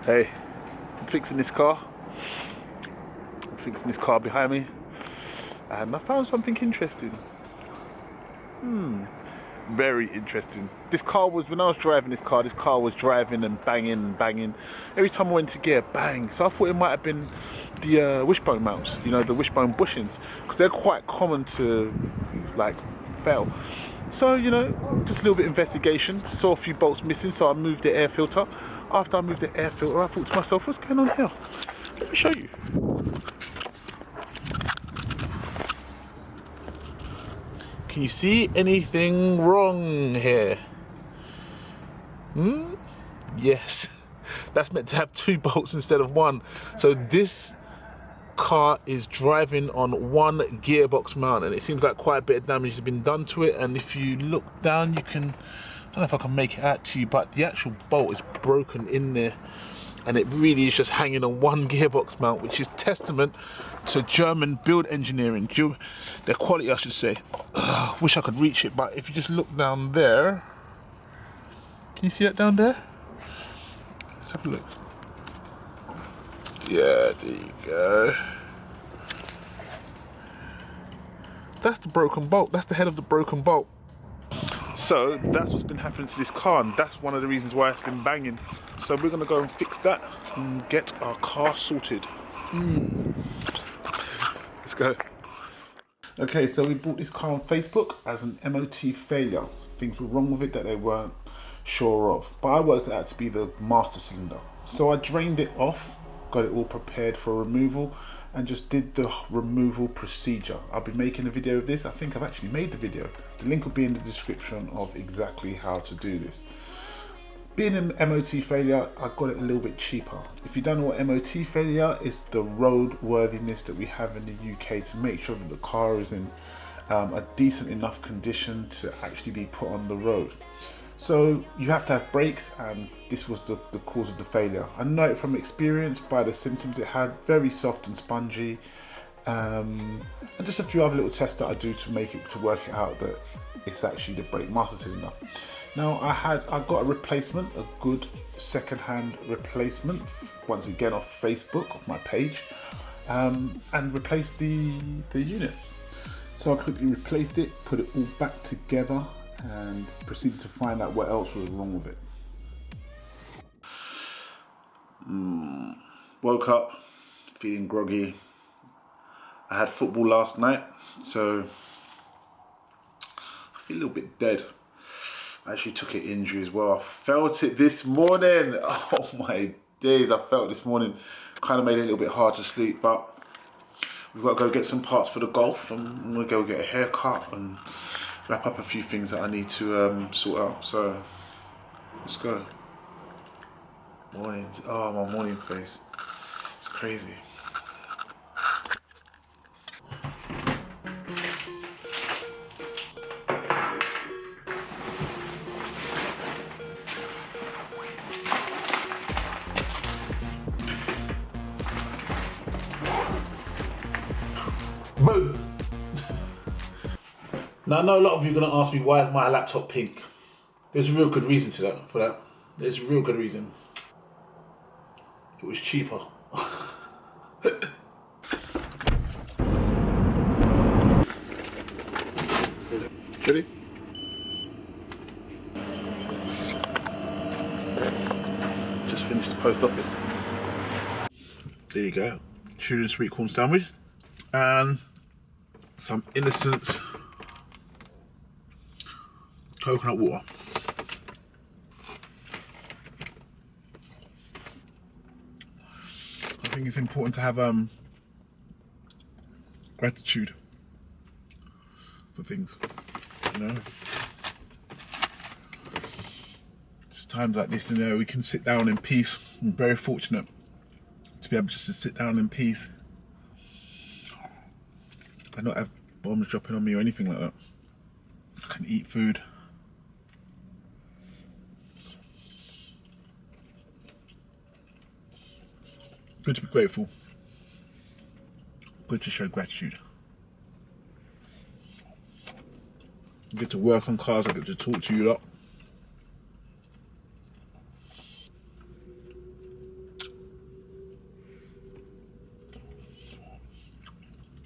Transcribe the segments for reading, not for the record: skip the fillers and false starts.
Hey, I'm fixing this car. I'm fixing this car behind me, and I found something interesting. Very interesting. This car was, when I was driving this car was driving and banging and banging. Every time I went to gear, bang. So I thought it might have been the wishbone mounts, you know, the wishbone bushings, because they're quite common to, like, fail. So, you know, just a little bit of investigation. Saw a few bolts missing, so I moved the air filter. After I moved the air filter, I thought to myself, what's going on here? Let me show you. Can you see anything wrong here? Yes. That's meant to have 2 bolts instead of 1. So this car is driving on 1 gearbox mount, and it seems like quite a bit of damage has been done to it. And if you look down, you can, I don't know if I can make it out to you, but the actual bolt is broken in there, and it really is just hanging on 1 gearbox mount, which is testament to German build engineering, their quality, I should say. Wish I could reach it, but if you just look down there, can you see that down there? Let's have a look. Yeah, there you go. That's the broken bolt. That's the head of the broken bolt. So that's what's been happening to this car, and that's one of the reasons why it's been banging. So we're gonna go and fix that and get our car sorted. Let's go. Okay, so we bought this car on Facebook as an MOT failure. Things were wrong with it that they weren't sure of, but I worked it out to be the master cylinder. So I drained it off, got it all prepared for removal, and just did the removal procedure. I'll be making a video of this. I think I've actually made the video. The link will be in the description of exactly how to do this. Being an MOT failure, I got it a little bit cheaper. If you don't know what MOT failure is, the roadworthiness that we have in the UK to make sure that the car is in a decent enough condition to actually be put on the road. So you have to have brakes, and this was the cause of the failure. I know it from experience by the symptoms it had, very soft and spongy, and just a few other little tests that I do to work it out that it's actually the brake master cylinder. Now I got a replacement, a good second-hand replacement, once again off Facebook, off my page, and replaced the unit. So I quickly replaced it, put it all back together, and proceeded to find out what else was wrong with it. Woke up feeling groggy. I had football last night, so I feel a little bit dead. I actually took an injury as well. I felt it this morning. Oh my days, I felt it this morning. Kind of made it a little bit hard to sleep, but we've got to go get some parts for the Golf. I'm gonna go get a haircut and wrap up a few things that I need to sort out. So let's go. Morning. Oh, my morning face. It's crazy. Boom. Now I know a lot of you are going to ask me, why is my laptop pink? There's a real good reason for that. There's a real good reason. It was cheaper. Ready? Just finished the post office. There you go. Children's sweet corn sandwich and some innocent coconut water. I think it's important to have gratitude for things, you know. Just times like this, you know, we can sit down in peace. I'm very fortunate to be able just to sit down in peace and not have bombs dropping on me or anything like that. I can eat food. Good to be grateful. Good to show gratitude. I get to work on cars, I get to talk to you lot.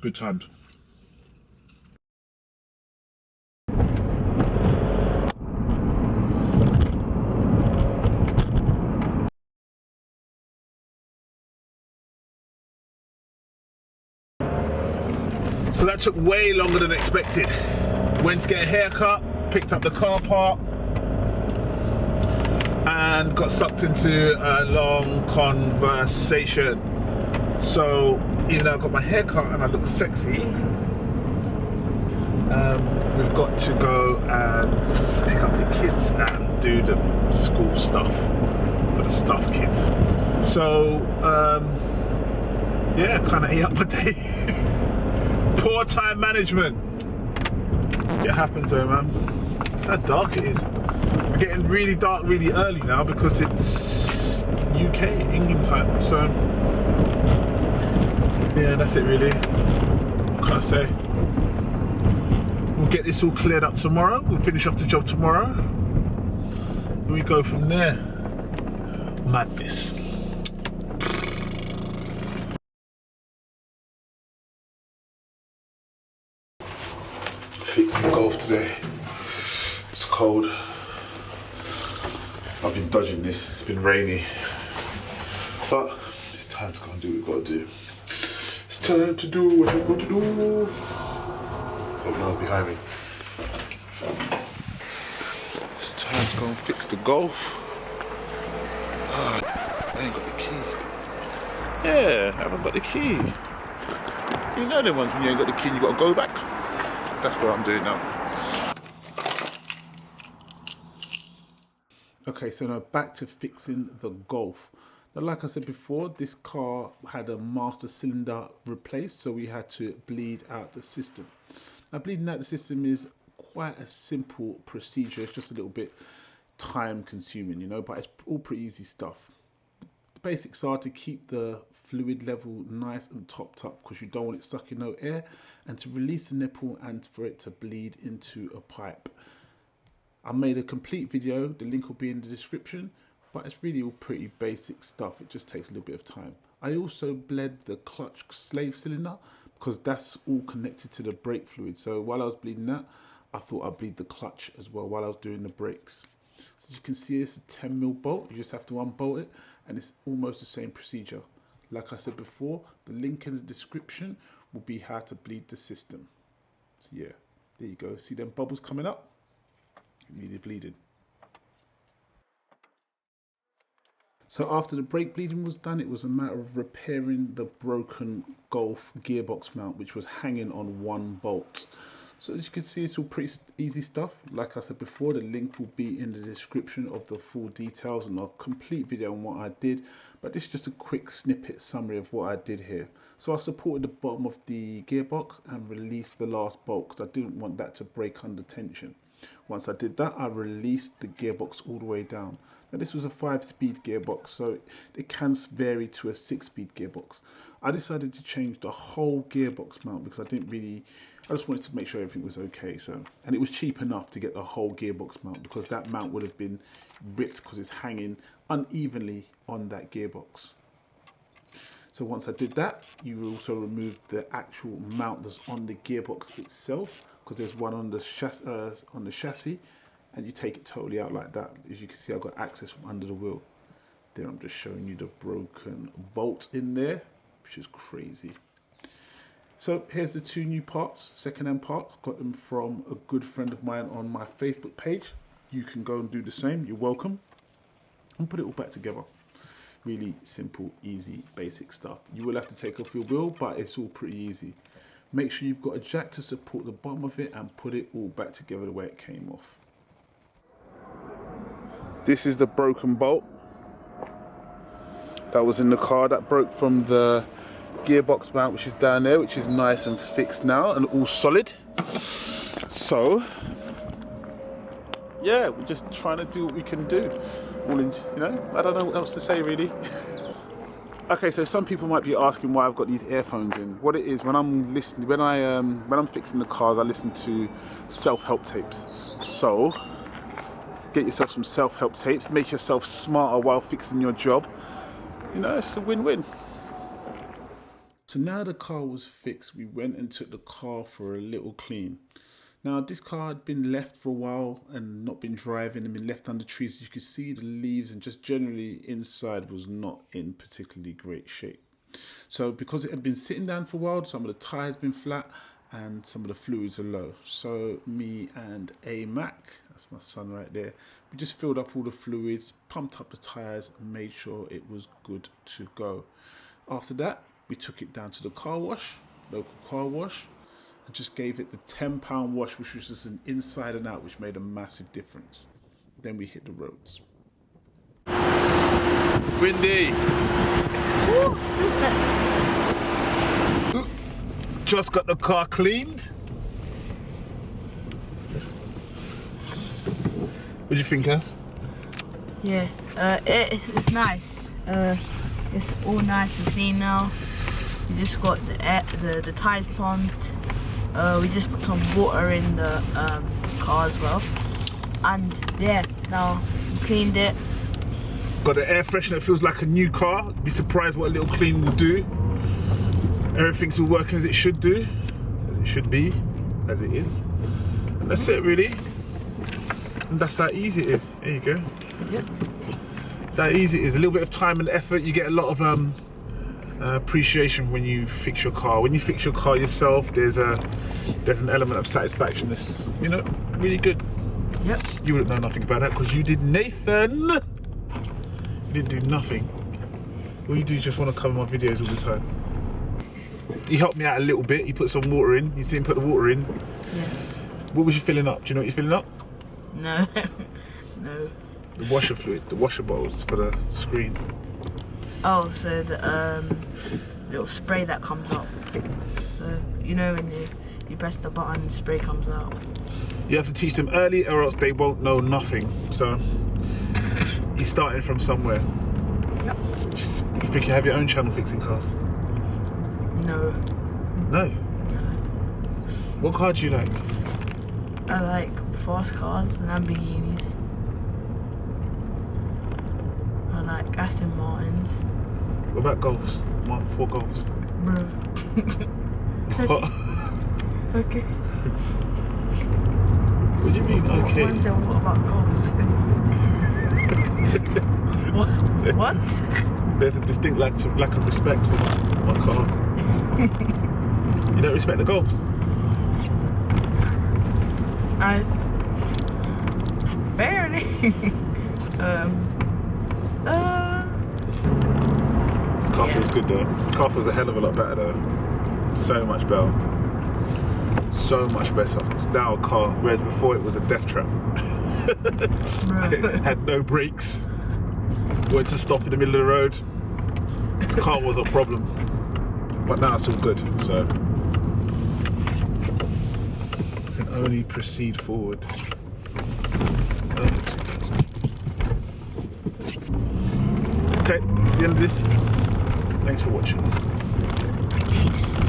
Good times. So that took way longer than expected. Went to get a haircut, picked up the car park, and got sucked into a long conversation. So even though I got my haircut and I look sexy, we've got to go and pick up the kids and do the school stuff for the stuff kids. So yeah, kind of ate up my day. Poor time management. It happens though, man. How dark it is. We're getting really dark really early now because it's UK, England time. So yeah, that's it really. What can I say? We'll get this all cleared up tomorrow. We'll finish off the job tomorrow. And we go from there. Madness. Fixing the golf today. It's cold. I've been dodging this. It's been rainy. But it's time to go and do what we've got to do. It's time to do what we've got to do. Hope no one's behind me. It's time to go and fix the golf. Oh, I ain't got the key. Yeah, I haven't got the key. You know the ones when you ain't got the key, you got to go back. That's what I'm doing now. Okay, so now back to fixing the Golf. Now, like I said before, this car had a master cylinder replaced, so we had to bleed out the system. Now, bleeding out the system is quite a simple procedure. It's just a little bit time consuming, you know, but it's all pretty easy stuff. The basics are to keep the fluid level nice and topped up because you don't want it sucking no air, and to release the nipple and for it to bleed into a pipe. I made a complete video, the link will be in the description, but it's really all pretty basic stuff. It just takes a little bit of time. I also bled the clutch slave cylinder because that's all connected to the brake fluid. So while I was bleeding that, I thought I'd bleed the clutch as well while I was doing the brakes. So as you can see, it's a 10mm bolt. You just have to unbolt it, and it's almost the same procedure. Like I said before, the link in the description will be how to bleed the system. So yeah, there you go. See them bubbles coming up? You needed bleeding. So after the brake bleeding was done, it was a matter of repairing the broken Golf gearbox mount, which was hanging on one bolt. So as you can see, it's all pretty easy stuff. Like I said before, the link will be in the description of the full details and a complete video on what I did. But this is just a quick snippet summary of what I did here. So I supported the bottom of the gearbox and released the last bolt because I didn't want that to break under tension. Once I did that, I released the gearbox all the way down. Now this was a 5-speed gearbox, so it can vary to a 6-speed gearbox. I decided to change the whole gearbox mount because I just wanted to make sure everything was okay. So, and it was cheap enough to get the whole gearbox mount because that mount would have been ripped because it's hanging unevenly on that gearbox. So once I did that, you also removed the actual mount that's on the gearbox itself, because there's one on the chassis, and you take it totally out like that. As you can see, I've got access from under the wheel. There, I'm just showing you the broken bolt in there, which is crazy. So here's the two new parts, second-hand parts. Got them from a good friend of mine on my Facebook page. You can go and do the same. You're welcome. And put it all back together. Really simple, easy, basic stuff. You will have to take off your wheel, but it's all pretty easy. Make sure you've got a jack to support the bottom of it and put it all back together the way it came off. This is the broken bolt that was in the car that broke from the gearbox mount, which is down there, which is nice and fixed now and all solid. So yeah, we're just trying to do what we can do. All in, you know, I don't know what else to say really. Okay, so some people might be asking why I've got these earphones in. What it is, when I'm listening, when I'm fixing the cars, I listen to self-help tapes. So get yourself some self-help tapes, make yourself smarter while fixing your job. You know, it's a win-win. So now the car was fixed, we went and took the car for a little clean. Now this car had been left for a while and not been driving and been left under trees. You could see the leaves and just generally inside was not in particularly great shape. So because it had been sitting down for a while, some of the tyres been flat and some of the fluids are low. So me and BMAC, that's my son right there, we just filled up all the fluids, pumped up the tyres and made sure it was good to go. After that, we took it down to the car wash, local car wash, and just gave it the £10 wash, which was just an inside and out, which made a massive difference. Then we hit the roads. Windy. Just got the car cleaned. What do you think, Cass? Yeah, it's nice. It's all nice and clean now. We just got the tyres pumped. We just put some water in the car as well. And yeah, now we cleaned it. Got the air freshener, it feels like a new car. Be surprised what a little clean will do. Everything's all working as it should do, as it should be, as it is. And that's it really. And that's how easy it is. There you go. Yep. That's how easy it is. A little bit of time and effort, you get a lot of appreciation when you fix your car. When you fix your car yourself, there's an element of satisfaction that's, you know, really good. Yep. You wouldn't know nothing about that because you did Nathan. You didn't do nothing. All you do is just want to cover my videos all the time. He helped me out a little bit. He put some water in. He didn't put the water in. Yeah. What was you filling up? Do you know what you're filling up? No. No. The washer fluid, the washer bowls for the screen. Oh, so the little spray that comes up. So you know when you press the button, the spray comes out. You have to teach them early, or else they won't know nothing. So he's starting from somewhere. Yep. You think you have your own channel fixing cars? No. No. No. What car do you like? I like fast cars, Lamborghinis. I like Aston Martins. What about Golfs? Mark 4 Golfs. Bro. What? Okay. What do you mean, okay? One said, what about golfs? What? There's a distinct lack of respect for my car. You don't respect the Golfs? Barely. This car feels good though. This car feels a hell of a lot better though. So much better. So much better. It's now a car, whereas before it was a death trap. It had no brakes. Went to stop in the middle of the road. This car was a problem. But now it's all good, so we can only proceed forward. Okay, that's the end of this. Thanks for watching. Peace.